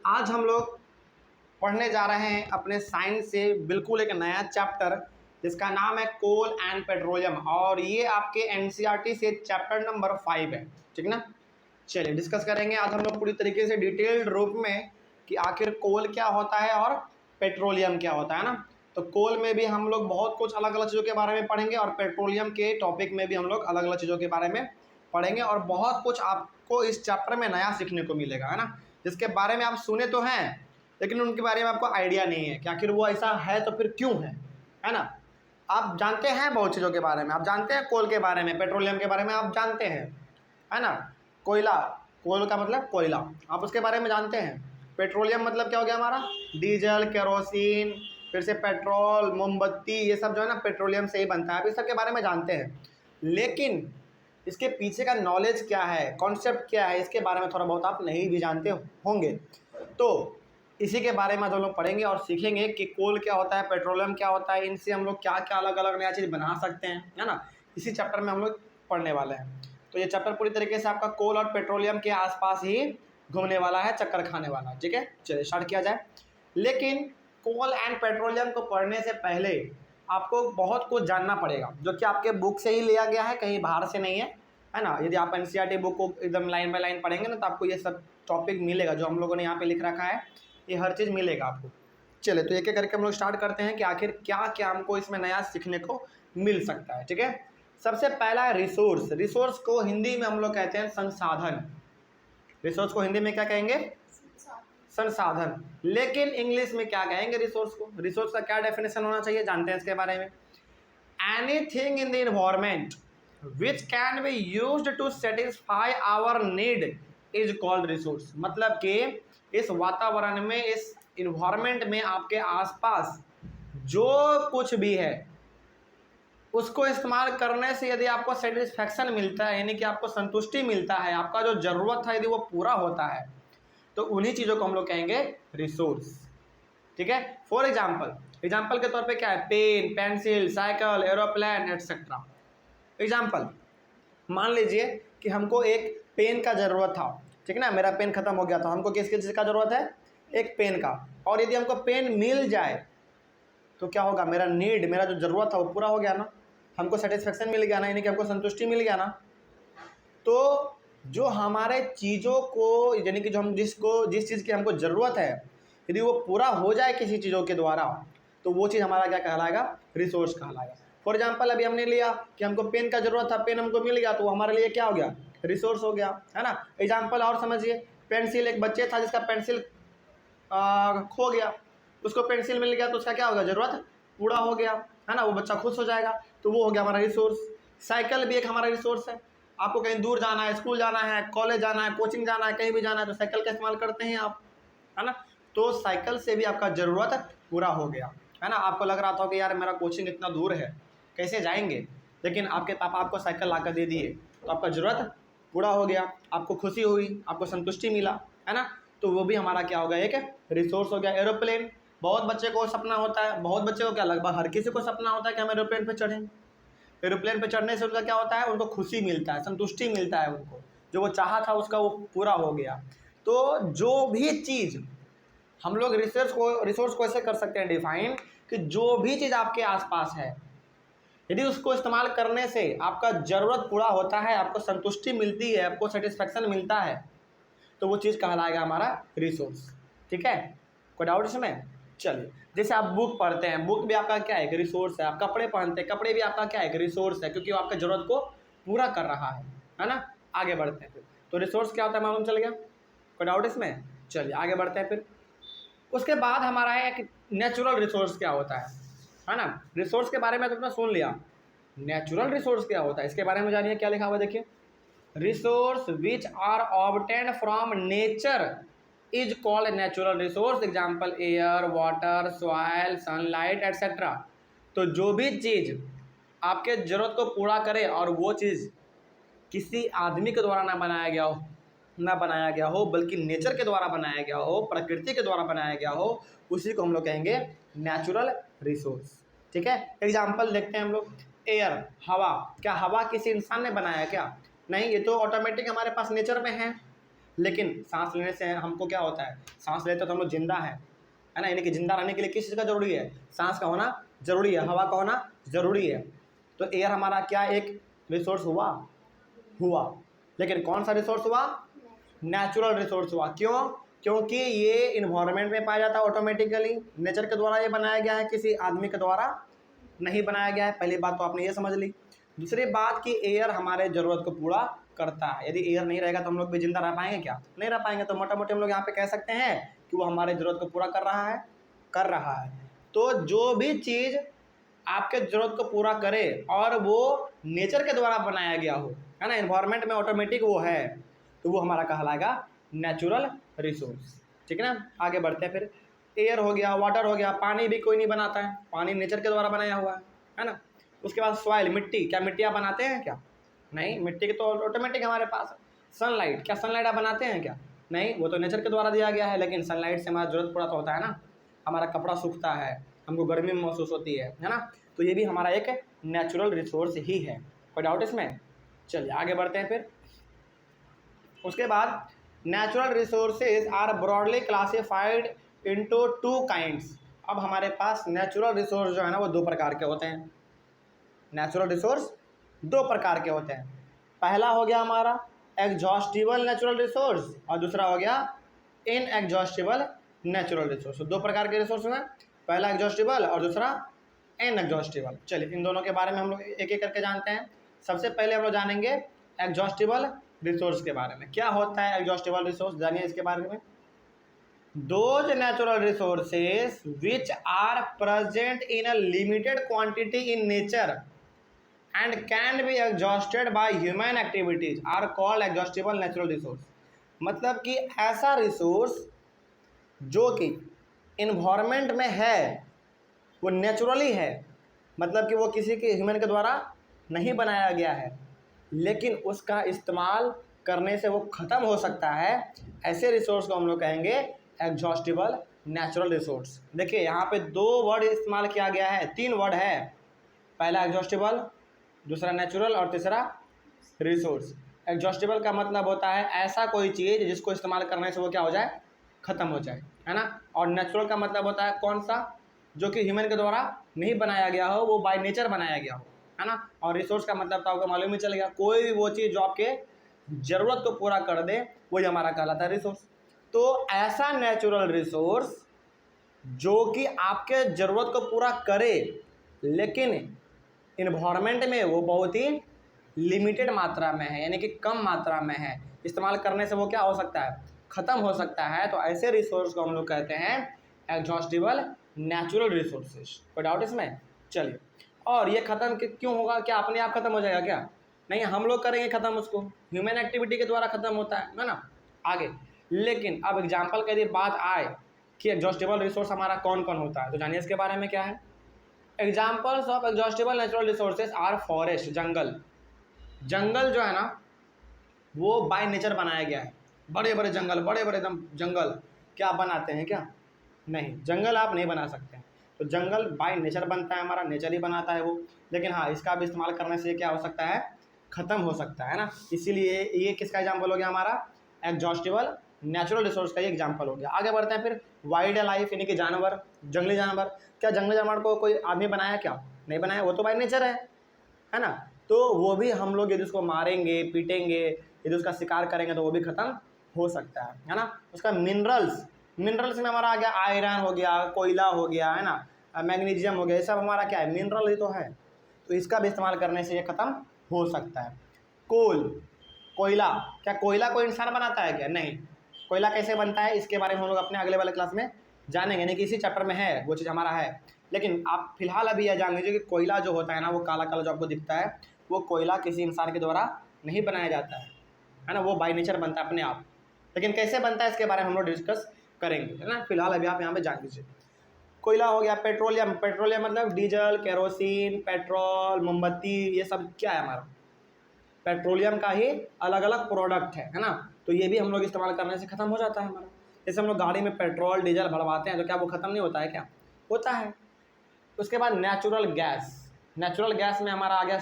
आज हम लोग पढ़ने जा रहे हैं अपने साइंस से बिल्कुल एक नया चैप्टर जिसका नाम है कोल एंड पेट्रोलियम, और ये आपके एनसीईआरटी से चैप्टर नंबर 5 है। ठीक ना, चलिए डिस्कस करेंगे आज हम लोग पूरी तरीके से डिटेल्ड रूप में कि आखिर कोल क्या होता है और पेट्रोलियम क्या होता है ना। तो कोल में भी हम लोग बहुत कुछ अलग अलग चीज़ों के बारे में पढ़ेंगे और पेट्रोलियम के टॉपिक में भी हम लोग अलग अलग चीज़ों के बारे में पढ़ेंगे, और बहुत कुछ आपको इस चैप्टर में नया सीखने को मिलेगा, है ना, जिसके बारे में आप सुने तो हैं लेकिन उनके बारे में आपको आइडिया नहीं है कि आखिर वो ऐसा है तो फिर क्यों है ना। आप जानते हैं बहुत चीज़ों के बारे में, आप जानते हैं कोल के बारे में, पेट्रोलियम के बारे में आप जानते हैं, है ना। कोयला, कोल का मतलब कोयला, आप उसके बारे में जानते हैं। पेट्रोलियम मतलब क्या हो गया हमारा, डीजल, केरोसिन, फिर से पेट्रोल, मोमबत्ती, ये सब जो है ना पेट्रोलियम से ही बनता है। आप इस सब के बारे में जानते हैं, लेकिन इसके पीछे का नॉलेज क्या है, कॉन्सेप्ट क्या है, इसके बारे में थोड़ा बहुत आप नहीं भी जानते होंगे। तो इसी के बारे में आज हम लोग पढ़ेंगे और सीखेंगे कि कोल क्या होता है, पेट्रोलियम क्या होता है, इनसे हम लोग क्या क्या अलग अलग नया चीज़ बना सकते हैं, है ना। इसी चैप्टर में हम लोग पढ़ने वाले हैं। तो ये चैप्टर पूरी तरीके से आपका कोल और पेट्रोलियम के आसपास ही घूमने वाला है, चक्कर खाने वाला है। ठीक है, चलिए स्टार्ट किया जाए। लेकिन कोल एंड पेट्रोलियम को पढ़ने से पहले आपको बहुत कुछ जानना पड़ेगा, जो कि आपके बुक से ही लिया गया है, कहीं बाहर से नहीं है ना। यदि आप एनसीईआरटी बुक को एकदम लाइन बाय लाइन पढ़ेंगे ना तो आपको ये सब टॉपिक मिलेगा जो हम लोगों ने यहाँ पे लिख रखा है, ये हर चीज़ मिलेगा आपको। चलिए तो एक एक करके हम लोग स्टार्ट करते हैं कि आखिर क्या क्या हमको इसमें नया सीखने को मिल सकता है। ठीक है, सबसे पहला है रिसोर्स। रिसोर्स को हिंदी में हम लोग कहते हैं संसाधन। रिसोर्स को हिंदी में क्या कहेंगे, संसाधन। लेकिन इंग्लिश में क्या कहेंगे रिसोर्स को, रिसोर्स का क्या डेफिनेशन होना चाहिए, जानते हैं इसके बारे में। Anything in the environment which can be used to satisfy our need is called resource. मतलब कि इस वातावरण में, इस इन्वायरमेंट में, आपके आसपास जो कुछ भी है उसको इस्तेमाल करने से यदि आपको सेटिस्फैक्शन मिलता है, यानी कि आपको संतुष्टि मिलता है, आपका जो ज़रूरत है यदि वो पूरा होता है, तो उन्हीं चीज़ों को हम लोग कहेंगे रिसोर्स। ठीक है, फॉर एग्जाम्पल के तौर पे क्या है, pen, pencil, cycle, aeroplane etcetera. Example, मान लीजिए कि हमको एक पेन का ज़रूरत था, ठीक ना, मेरा पेन ख़त्म हो गया था, हमको किस चीज़ का ज़रूरत है, एक पेन का। और यदि हमको पेन मिल जाए तो क्या होगा, मेरा नीड, मेरा जो ज़रूरत था वो पूरा हो गया ना, हमको सेटिस्फेक्शन मिल गया ना, यानी कि हमको संतुष्टि मिल गया ना। तो जो हमारे चीज़ों को, यानी कि जो हम जिस चीज़ की हमको ज़रूरत है, यदि वो पूरा हो जाए किसी चीज़ों के द्वारा, तो वो चीज़ हमारा क्या कहलाएगा, रिसोर्स कहलाएगा। फॉर एग्जाम्पल, अभी हमने लिया कि हमको पेन का ज़रूरत था, पेन हमको मिल गया, तो वो हमारे लिए क्या हो गया, रिसोर्स हो गया, है ना। एग्जाम्पल और समझिए, पेंसिल, एक बच्चे था जिसका पेंसिल खो गया, उसको पेंसिल मिल गया तो उसका क्या होगा, ज़रूरत पूरा हो गया, है ना, वो बच्चा खुश हो जाएगा, तो वो हो गया हमारा रिसोर्स। साइकिल भी एक हमारा रिसोर्स है। आपको कहीं दूर जाना है, स्कूल जाना है, कॉलेज जाना है, कोचिंग जाना है, कहीं भी जाना है, तो साइकिल का इस्तेमाल करते हैं आप, है ना। तो साइकिल से भी आपका ज़रूरत पूरा हो गया, है ना। आपको लग रहा था कि यार मेरा कोचिंग इतना दूर है, कैसे जाएंगे, लेकिन आपके पापा आपको साइकिल ला कर दे दिए, तो आपका ज़रूरत पूरा हो गया, आपको खुशी हुई, आपको संतुष्टि मिला, है ना। तो वो भी हमारा क्या हो गया, एक रिसोर्स हो गया। एरोप्लेन, बहुत बच्चे को सपना होता है, बहुत बच्चे को क्या, लगभग हर किसी को सपना होता है कि हम एरोप्लेन पे चढ़ें। एरोप्लेन पे चढ़ने से उनका क्या होता है, उनको खुशी मिलता है, संतुष्टि मिलता है, उनको जो वो चाहा था उसका वो पूरा हो गया। तो जो भी चीज़ हम लोग रिसोर्स को ऐसे कर सकते हैं डिफाइन कि जो भी चीज़ आपके आसपास है, यदि उसको इस्तेमाल करने से आपका ज़रूरत पूरा होता है, आपको संतुष्टि मिलती है, आपको सेटिस्फैक्शन मिलता है, तो वो चीज़ कहलाएगा हमारा रिसोर्स। ठीक है, कोई डाउट इसमें। चलिए, जैसे आप बुक पढ़ते हैं, बुक भी आपका क्या है, एक रिसोर्स है। आप कपड़े पहनते हैं, कपड़े भी आपका क्या है, एक रिसोर्स है, क्योंकि वो आपकी ज़रूरत को पूरा कर रहा है ना। आगे बढ़ते हैं फिर, तो रिसोर्स क्या होता है मालूम चल गया, कोई डाउट इसमें। चलिए आगे बढ़ते हैं फिर। उसके बाद हमारा है एक नेचुरल रिसोर्स क्या होता है ना। रिसोर्स के बारे में तो आपने सुन लिया, नेचुरल रिसोर्स क्या होता है इसके बारे में जानिए, क्या लिखा हुआ देखिए। Resource which are obtained from nature is called natural resource. Example, air, water, soil, sunlight etcetera. तो जो भी चीज़ आपके ज़रूरत को पूरा करे और वो चीज़ किसी आदमी के द्वारा ना बनाया गया हो बल्कि नेचर के द्वारा बनाया गया हो, प्रकृति के द्वारा बनाया गया हो, उसी को हम लोग कहेंगे नेचुरल रिसोर्स। ठीक है, एग्जाम्पल देखते हैं हम लोग। एयर, हवा, क्या हवा किसी इंसान ने बनाया क्या, नहीं, ये तो ऑटोमेटिक हमारे पास नेचर में है। लेकिन सांस लेने से हमको क्या होता है, सांस लेते तो हम लोग जिंदा है ना, यानी कि जिंदा रहने के लिए किस चीज़ का जरूरी है, सांस का होना जरूरी है, हवा का होना जरूरी है। तो एयर हमारा क्या एक रिसोर्स हुआ, लेकिन कौन सा रिसोर्स हुआ, नेचुरल रिसोर्स हुआ। क्यों, क्योंकि ये इन्वायरमेंट में पाया जाता है ऑटोमेटिकली, नेचर के द्वारा ये बनाया गया है, किसी आदमी के द्वारा नहीं बनाया गया है। पहली बात तो आपने ये समझ ली। दूसरी बात कि एयर हमारे ज़रूरत को पूरा करता है, यदि एयर नहीं रहेगा तो हम लोग भी जिंदा रह पाएंगे क्या, नहीं रह पाएंगे। तो मोटा मोटी हम लोग यहाँ पे कह सकते हैं कि वो हमारे ज़रूरत को पूरा कर रहा है। तो जो भी चीज़ आपके ज़रूरत को पूरा करे और वो नेचर के द्वारा बनाया गया हो, है ना, इन्वायरमेंट में ऑटोमेटिक वो है, तो वो हमारा कहलाएगा नेचुरल रिसोर्स। ठीक है ना, आगे बढ़ते हैं। फिर एयर हो गया, वाटर हो गया, पानी भी कोई नहीं बनाता है, पानी नेचर के द्वारा बनाया हुआ है ना। उसके बाद सॉइल, मिट्टी, क्या मिट्टी आप बनाते हैं क्या, नहीं, मिट्टी के तो ऑटोमेटिक हमारे पास है। सनलाइट, क्या सनलाइट आप बनाते हैं क्या, नहीं, वो तो नेचर के द्वारा दिया गया है, लेकिन सनलाइट से हमारा जरूरत पूरा तो होता है ना, हमारा कपड़ा सूखता है, हमको गर्मी महसूस होती है ना। तो ये भी हमारा एक नेचुरल रिसोर्स ही है, कोई डाउट इसमें। चलिए आगे बढ़ते हैं। फिर उसके बाद natural resources are broadly classified into 2 kinds. अब हमारे पास नेचुरल रिसोर्स जो है ना वो 2 प्रकार के होते हैं। नेचुरल रिसोर्स 2 प्रकार के होते हैं। पहला हो गया हमारा एग्जॉस्टिबल नेचुरल रिसोर्स और दूसरा हो गया इनएग्जॉस्टिबल नेचुरल रिसोर्स। 2 प्रकार के रिसोर्स हैं, पहला एग्जॉस्टिबल और दूसरा इनएग्जॉस्टिबल। चलिए इन दोनों के बारे में हम लोग एक एक करके जानते हैं। सबसे पहले हम लोग जानेंगे एग्जॉस्टिबल रिसोर्स के बारे में। क्या होता है एग्जॉस्टिबल रिसोर्स, जानिए इसके बारे में। Those natural resources which are present in a limited quantity in nature and can be exhausted by human activities are called exhaustible natural resource. मतलब कि ऐसा रिसोर्स जो कि इन्वायरमेंट में है, वो नेचुरली है, मतलब कि वो किसी के ह्यूमन के द्वारा नहीं बनाया गया है, लेकिन उसका इस्तेमाल करने से वो ख़त्म हो सकता है, ऐसे रिसोर्स को हम लोग कहेंगे एग्जॉस्टिबल नेचुरल रिसोर्स। देखिए यहाँ पे 2 वर्ड इस्तेमाल किया गया है, 3 वर्ड है, पहला एग्जॉस्टिबल, दूसरा नेचुरल और तीसरा रिसोर्स। एग्जॉस्टिबल का मतलब होता है ऐसा कोई चीज़ जिसको इस्तेमाल करने से वो क्या हो जाए, ख़त्म हो जाए, है ना। और नेचुरल का मतलब होता है कौन सा, जो कि ह्यूमन के द्वारा नहीं बनाया गया हो, वो बाय नेचर बनाया गया हो, है ना। और रिसोर्स का मतलब तो आपको मालूम ही चल गया, कोई भी वो चीज़ जो आपके ज़रूरत को पूरा कर दे वही हमारा कहलाता है रिसोर्स। तो ऐसा नेचुरल रिसोर्स जो कि आपके ज़रूरत को पूरा करे, लेकिन इन्वायरमेंट में वो बहुत ही लिमिटेड मात्रा में है, यानी कि कम मात्रा में है, इस्तेमाल करने से वो क्या हो सकता है, ख़त्म हो सकता है। तो ऐसे रिसोर्स को हम लोग कहते हैं एग्जॉस्टिबल नेचुरल रिसोर्सेज। कोई डाउट इसमें। चलिए, और ये ख़त्म क्यों होगा, क्या अपने आप ख़त्म हो जाएगा क्या, नहीं, हम लोग करेंगे ख़त्म उसको, ह्यूमन एक्टिविटी के द्वारा ख़त्म होता है ना आगे। लेकिन अब एग्जाम्पल के यदि बात आए कि एग्जॉस्टिबल रिसोर्स हमारा कौन कौन होता है, तो जानिए इसके बारे में क्या है। Examples of exhaustible natural resources are forest, जंगल जो है ना वो बाय नेचर बनाया गया है। बड़े बड़े जंगल, बड़े बड़े एकदम जंगल, क्या आप बनाते हैं क्या, नहीं, जंगल आप नहीं बना सकते। तो जंगल बाय नेचर बनता है, हमारा नेचर ही बनाता है वो, लेकिन हाँ इसका भी इस्तेमाल करने से क्या हो सकता है, ख़त्म हो सकता है ना। इसीलिए ये किसका एग्जाम्पल हो गया, हमारा एग्जॉस्टिबल नेचुरल रिसोर्स का ही एग्जाम्पल हो गया। आगे बढ़ते हैं। फिर वाइल्ड लाइफ, यानी कि जानवर, जंगली जानवर। क्या जंगली जानवर को कोई आदमी बनाया क्या, नहीं बनाया, वो तो बाय नेचर है ना। तो वो भी हम लोग यदि उसको मारेंगे, पीटेंगे, यदि उसका शिकार करेंगे तो वो भी ख़त्म हो सकता है ना। उसका मिनरल्स में हमारा आ गया आयरन हो गया, कोयला हो गया, है ना, मैग्नीशियम हो गया, ये सब हमारा क्या है, मिनरल ही तो है। तो इसका भी इस्तेमाल करने से ये ख़त्म हो सकता है। कोयला, क्या कोयला कोई इंसान बनाता है क्या, नहीं, कोयला कैसे बनता है इसके बारे में हम लोग अपने अगले वाले क्लास में जानेंगे, यानी कि इसी चैप्टर में है वो चीज़ हमारा है। लेकिन आप फिलहाल अभी यह जान लीजिए कि कोयला जो होता है ना, वो काला काला जो आपको दिखता है, वो कोयला किसी इंसान के द्वारा नहीं बनाया जाता है ना, वो बाय नेचर बनता है अपने आप। लेकिन कैसे बनता है इसके बारे में हम लोग डिस्कस करेंगे, है ना। फिलहाल अभी आप यहाँ पे जान लीजिए। कोयला हो गया, पेट्रोलियम मतलब डीजल, केरोसिन, पेट्रोल, मोमबत्ती, ये सब क्या है, हमारा पेट्रोलियम का ही अलग अलग प्रोडक्ट है ना। तो ये भी हम लोग इस्तेमाल करने से ख़त्म हो जाता है हमारा। जैसे हम लोग गाड़ी में पेट्रोल डीजल भरवाते हैं तो क्या वो ख़त्म नहीं होता है, क्या होता है। उसके बाद नेचुरल गैस में हमारा आ गया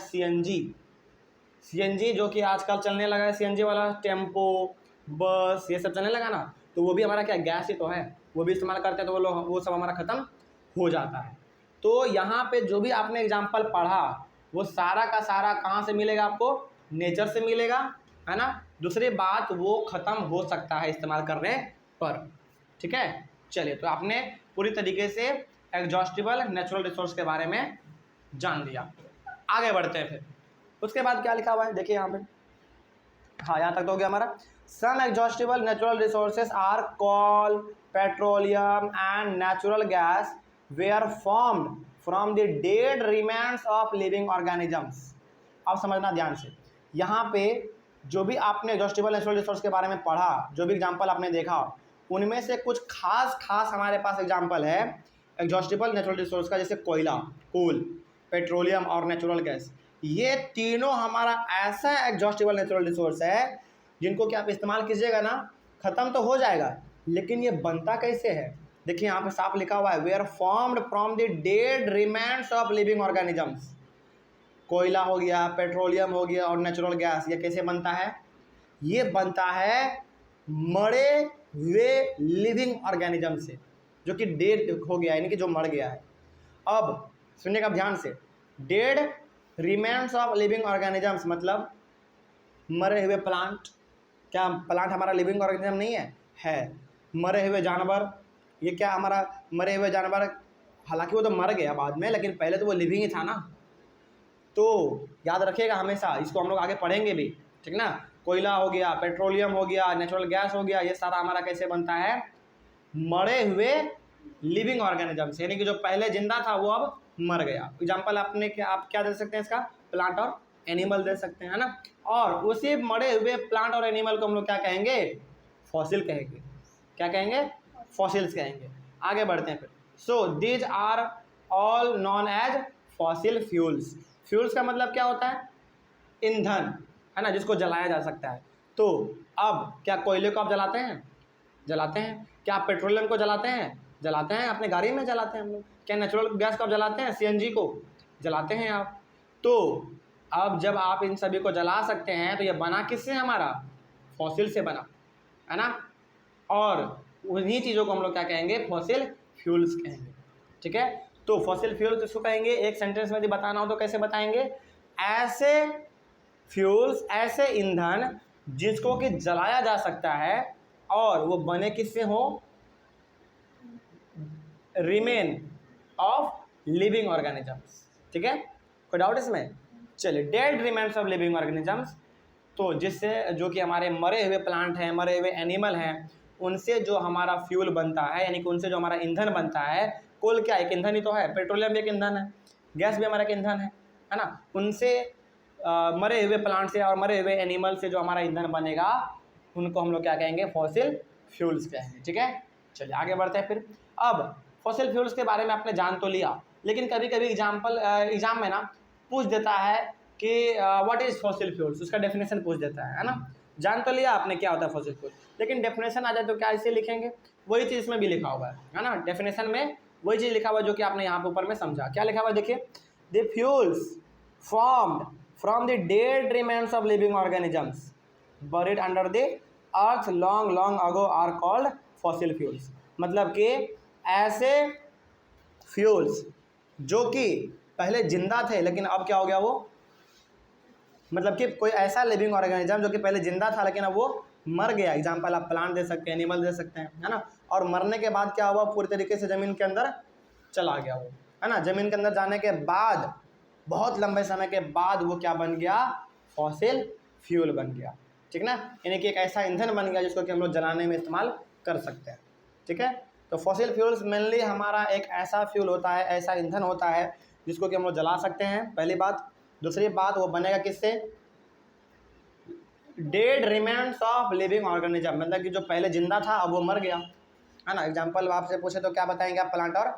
सीएनजी जो कि आजकल चलने लगा है, सीएनजी वाला टेम्पो, बस ये सब चलने लगा ना, तो वो भी हमारा क्या गैस ही तो है, वो भी इस्तेमाल करते हैं, तो वो सब हमारा ख़त्म हो जाता है। तो यहाँ पे जो भी आपने एग्जाम्पल पढ़ा वो सारा का सारा कहाँ से मिलेगा आपको, नेचर से मिलेगा, है ना। दूसरी बात वो ख़त्म हो सकता है इस्तेमाल करने पर, ठीक है। चलिए, तो आपने पूरी तरीके से एग्जॉस्टिबल नेचुरल रिसोर्स के बारे में जान लिया। आगे बढ़ते हैं फिर, उसके बाद क्या लिखा हुआ है देखिए यहाँ पे। हाँ, यहाँ तक तो हो गया हमारा। Some exhaustible natural resources are coal, petroleum and natural gas were formed from the dead remains of living organisms. अब समझना ध्यान से, यहाँ पे जो भी आपने एग्जॉस्टिबल नेचुरल रिसोर्स के बारे में पढ़ा, जो भी एग्जाम्पल आपने देखा, उनमें से कुछ खास हमारे पास एग्जाम्पल है एग्जॉस्टिबल नेचुरल रिसोर्स का, जैसे कोयला, कोल, पेट्रोलियम और नेचुरल गैस। ये तीनों हमारा ऐसा एग्जॉस्टिबल नेचुरल रिसोर्स है जिनको कि आप इस्तेमाल कीजिएगा ना, ख़त्म तो हो जाएगा, लेकिन ये बनता कैसे है देखिए यहाँ पे साफ लिखा हुआ है, वे are formed from the dead remains of living organisms. कोयला हो गया, पेट्रोलियम हो गया और नेचुरल गैस, ये कैसे बनता है, ये बनता है मरे हुए लिविंग ऑर्गेनिज्म से, जो कि डेड हो गया है, यानी कि जो मर गया है। अब सुनिएगा ध्यान से, dead remains of living organisms मतलब मरे हुए प्लांट। क्या प्लांट हमारा लिविंग ऑर्गेनिज्म नहीं है? है। मरे हुए जानवर, ये क्या हमारा मरे हुए जानवर, हालांकि वो तो मर गया बाद में, लेकिन पहले तो वो लिविंग ही था ना। तो याद रखिएगा हमेशा, इसको हम लोग आगे पढ़ेंगे भी, ठीक ना। कोयला हो गया, पेट्रोलियम हो गया, नेचुरल गैस हो गया, ये सारा हमारा कैसे बनता है, मरे हुए लिविंग ऑर्गेनिज्म से, यानी कि जो पहले जिंदा था वो अब मर गया। एग्जाम्पल आपने क्या, आप क्या दे सकते हैं इसका, प्लांट और एनिमल दे सकते हैं, है ना। और उसी मरे हुए प्लांट और एनिमल को हम लोग क्या कहेंगे, फॉसिल कहेंगे। क्या कहेंगे, फॉसिल्स कहेंगे। आगे बढ़ते हैं फिर। So these are all known as fossil fuels. Fuels का मतलब क्या होता है, ईंधन, है ना, जिसको जलाया जा सकता है। तो अब क्या कोयले को आप जलाते हैं, जलाते हैं। क्या आप पेट्रोलियम को जलाते हैं, जलाते हैं, अपने गाड़ी में जलाते हैं हम लोग। क्या नेचुरल गैस को आप जलाते हैं, सीएनजी को जलाते हैं आप। तो अब जब आप इन सभी को जला सकते हैं तो ये बना किससे, हमारा फॉसिल से बना, है ना। और उन्हीं चीज़ों को हम लोग क्या कहेंगे, फॉसिल फ्यूल्स कहेंगे, ठीक है। तो फॉसिल फ्यूल्स इसको कहेंगे, एक सेंटेंस में यदि बताना हो तो कैसे बताएंगे, ऐसे फ्यूल्स, ऐसे ईंधन जिसको कि जलाया जा सकता है और वो बने किससे हो, रिमेन ऑफ लिविंग ऑर्गेनिजम्स, ठीक है। कोई डाउट इसमें? चलिए, dead remains of living organisms, तो जिससे जो कि हमारे मरे हुए प्लांट हैं, मरे हुए एनिमल हैं, उनसे जो हमारा फ्यूल बनता है, यानी कि उनसे जो हमारा ईंधन बनता है। कोल क्या एक ईंधन ही तो है, पेट्रोलियम भी एक ईंधन है, गैस भी हमारा एक ईंधन है ना। उनसे मरे हुए प्लांट से और मरे हुए एनिमल से जो हमारा ईंधन बनेगा, उनको हम लोग क्या कहेंगे, फॉसिल फ्यूल्स कहेंगे, ठीक है। चलिए आगे बढ़ते हैं फिर। अब फॉसिल फ्यूल्स के बारे में आपने जान तो लिया, लेकिन कभी कभी एग्जाम में ना पूछ देता है कि व्हाट इज़ फॉसिल फ्यूल्स, उसका डेफिनेशन पूछ देता है ना। जान तो लिया आपने क्या होता है फॉसिल फ्यूल, लेकिन डेफिनेशन आ जाए तो क्या इसे लिखेंगे, वही चीज़ इसमें भी लिखा हुआ है ना। डेफिनेशन में वही चीज़ लिखा हुआ है जो कि आपने यहाँ पर ऊपर में समझा। क्या लिखा हुआ है देखिए, the fuels formed from the dead remains of living organisms बuried under the earth long ago are called fossil fuels. मतलब कि ऐसे फ्यूल्स जो कि पहले जिंदा थे लेकिन अब क्या हो गया, वो मतलब कि कोई ऐसा लिविंग ऑर्गेनिज्म जो कि पहले जिंदा था लेकिन अब वो मर गया। एग्जाम्पल आप प्लांट दे सकते हैं, एनिमल दे सकते हैं, है ना। और मरने के बाद क्या हुआ, पूरी तरीके से ज़मीन के अंदर चला गया वो, है ना। ज़मीन के अंदर जाने के बाद बहुत लंबे समय के बाद वो क्या बन गया, फॉसिल फ्यूल बन गया, ठीक ना। यानी कि एक ऐसा ईंधन बन गया जिसको कि हम लोग जलाने में इस्तेमाल कर सकते हैं, ठीक है। तो फॉसिल फ्यूल्स मेनली हमारा एक ऐसा फ्यूल होता है, ऐसा ईंधन होता है जिसको कि हम लोग जला सकते हैं, पहली बात। दूसरी बात, वो बनेगा किससे, dead remains of living organism, मतलब कि जो पहले जिंदा था अब वो मर गया, है ना। एग्जाम्पल आपसे पूछे तो क्या बताएंगे आप, प्लांट और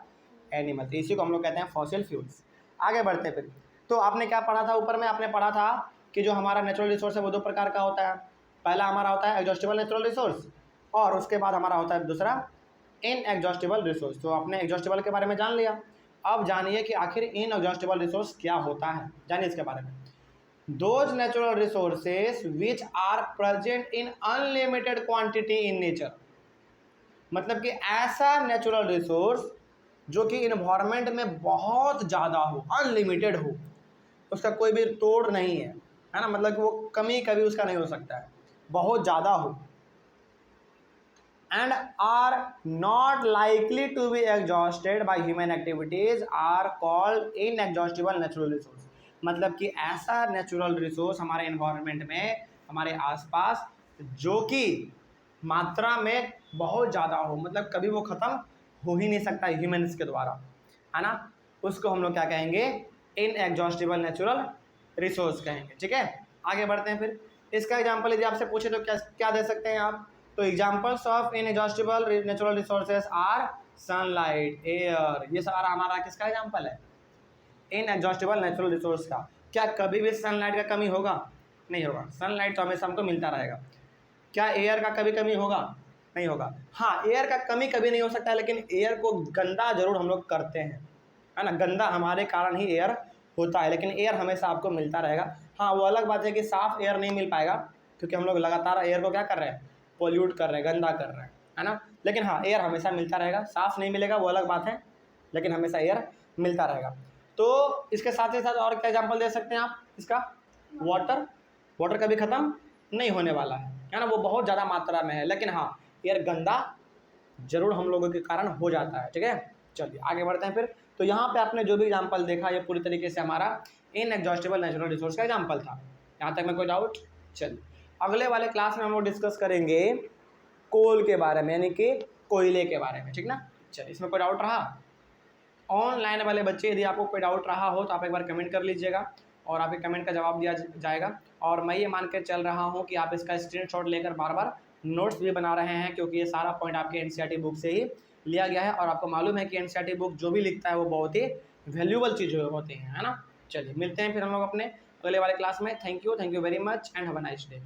एनिमल, तो इसी को हम लोग कहते हैं फॉसिल फ्यूल्स। आगे बढ़ते फिर। तो आपने क्या पढ़ा था ऊपर में, आपने पढ़ा था कि जो हमारा नेचुरल रिसोर्स है वो दो प्रकार का होता है। पहला हमारा होता है एग्जॉस्टिबल नेचुरल रिसोर्स, और उसके बाद हमारा होता है दूसरा इनएग्जॉस्टिबल रिसोर्स। तो आपने एग्जॉस्टिबल के बारे में जान लिया, अब जानिए कि आखिर इनएग्जॉस्टिबल रिसोर्स क्या होता है, जानिए इसके बारे में। Those natural resources which are present in unlimited quantity in nature, मतलब कि ऐसा नेचुरल रिसोर्स जो कि इन्वायरमेंट में बहुत ज़्यादा हो, अनलिमिटेड हो, उसका कोई भी तोड़ नहीं है ना, मतलब कि वो कमी कभी उसका नहीं हो सकता है, बहुत ज़्यादा हो। And are not likely to be exhausted by human activities are called inexhaustible natural resource, मतलब कि ऐसा नेचुरल रिसोर्स हमारे एनवायरनमेंट में, हमारे आसपास, जो कि मात्रा में बहुत ज़्यादा हो, मतलब कभी वो ख़त्म हो ही नहीं सकता ह्यूमन्स के द्वारा, है ना, उसको हम लोग क्या कहेंगे, इनएग्जॉस्टिबल नेचुरल रिसोर्स कहेंगे। ठीक है, आगे बढ़ते हैं। फिर इसका एग्जाम्पल यदि आपसे पूछे तो क्या क्या दे सकते हैं आप, तो examples of inexhaustible natural resources are sunlight, air, ये सारा हमारा किसका एग्जाम्पल है, इनएग्जॉस्टिबल नेचुरल रिसोर्स का। क्या कभी भी सनलाइट का कमी होगा, नहीं होगा, सनलाइट तो हमेशा हमको मिलता रहेगा। क्या एयर का कभी कमी होगा, नहीं होगा। हाँ, एयर का कमी कभी नहीं हो सकता है, लेकिन एयर को गंदा जरूर हम लोग करते हैं, है ना, गंदा हमारे कारण ही एयर होता है, लेकिन एयर हमेशा आपको मिलता रहेगा। हाँ, वो अलग बात है कि साफ़ एयर नहीं मिल पाएगा, क्योंकि हम लोग लगातार एयर को क्या कर रहे हैं, पोल्यूट कर रहे हैं, गंदा कर रहे हैं, है ना, लेकिन हाँ, एयर हमेशा मिलता रहेगा। साफ़ नहीं मिलेगा वो अलग बात है, लेकिन हमेशा एयर मिलता रहेगा। तो इसके साथ ही साथ और क्या एग्जाम्पल दे सकते हैं आप इसका, वाटर, वाटर कभी ख़त्म नहीं होने वाला है ना, वो बहुत ज़्यादा मात्रा में है, लेकिन हाँ, एयर गंदा जरूर हम लोगों के कारण हो जाता है। ठीक है, चलिए आगे बढ़ते हैं। फिर तो यहाँ पे आपने जो भी एग्जाम्पल देखा, ये पूरी तरीके से हमारा इनएग्जॉस्टिबल नेचुरल रिसोर्स का एग्जाम्पल था। यहाँ तक में कोई डाउट? चलिए, अगले वाले क्लास में हम लोग डिस्कस करेंगे कोल के बारे में, यानी कि कोयले के बारे में। ठीक ना, चलिए, इसमें कोई डाउट रहा? ऑनलाइन वाले बच्चे यदि आपको कोई डाउट रहा हो तो आप एक बार कमेंट कर लीजिएगा, और आपके कमेंट का जवाब दिया जाएगा। और मैं ये मान कर चल रहा हूँ कि आप इसका स्क्रीनशॉट लेकर बार बार नोट्स भी बना रहे हैं, क्योंकि ये सारा पॉइंट आपके एनसीईआरटी बुक से ही लिया गया है, और आपको मालूम है कि एनसीईआरटी बुक जो भी लिखता है वो बहुत ही वैल्यूबल चीज़ें होती हैं, है ना। चलिए, मिलते हैं फिर हम लोग अपने अगले वाले क्लास में। Thank you very much and have a nice day.